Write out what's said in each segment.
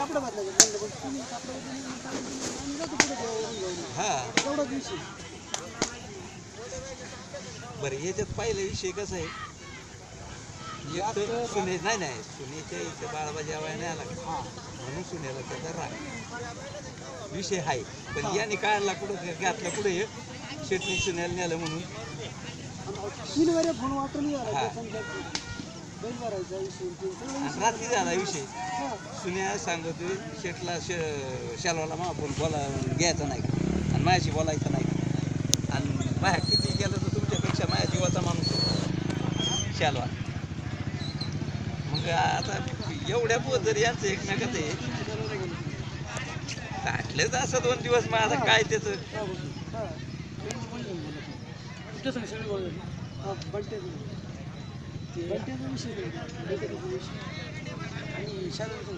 कपडा बदलायचा म्हणलं पण तुम्ही कपडा बदलून जातो पुढे घेऊन हां एवढाच विषय. बरं याच्यात पहिला विषय कसा आहे एक तर सुने नाही सुनेच्या इथे बाळाबा जेवायला नाही आला का म्हणून सुनेला त्याचा राग विषय आहे पण याने काढला कुठं घातलं कुठं हे शेटणी सुनेला नेलं म्हणून 3 वेळा फोन वापरून हा. झाला बैल भरायचा आणि रात्री झाला विषय सुन्या सांगतोय शेटला शालवाला मग आपण घ्यायचा नाही आणि माझ्याशी बोलायचं नाही आणि बाहेर किती गेलं तर तुमच्यापेक्षा माझ्या जीवाचा माणूस शालवा मग आता एवढ्या पोत जर यांचं एकमेकात आहे काढलेच असं 2 दिवस मग आता काय त्याचं बंट्याचा विषय आणि शाळेचा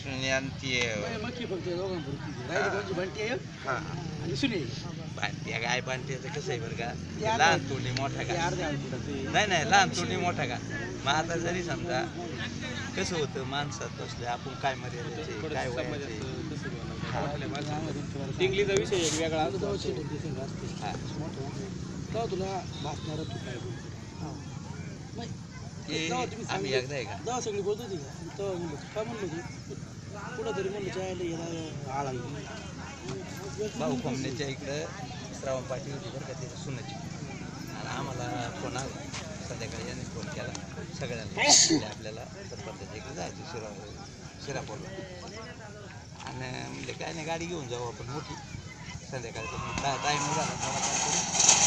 मक्की फक्त दोघांपुरती बंटी हां आणि सुनील बांट्या काय बांट्याचं कसं आहे बरं का लहान तोंडी मोठा का नाही लहान तोंडी मोठा का मग आता जरी समजा कसं होतं माणसात बसले आपण काय मर्यादेचे काय वयाचे टिंगलीचा विषय एक वेगळा तेव्हा तुला भासणार तू काय ते आम्ही एकदा आहे का तेव्हा सगळी बोलत होती का तेव्हा म्हणलं काय म्हणलं तू कुठं तरी म्हणलं जायला गेला आळा भाऊ कोंबण्याच्या इकडं श्रावण पाठी होती बरं का त्याच्या सुनाची आणि आम्हाला फोन आला संध्याकाळी यांनी फोन केला सगळ्यांना आपल्याला सरपंचाच्या इकडे जायचं शिरापूरला आणि म्हणजे काय नाही गाडी घेऊन जाऊ आपण मोठी संध्याकाळी टाईम झाला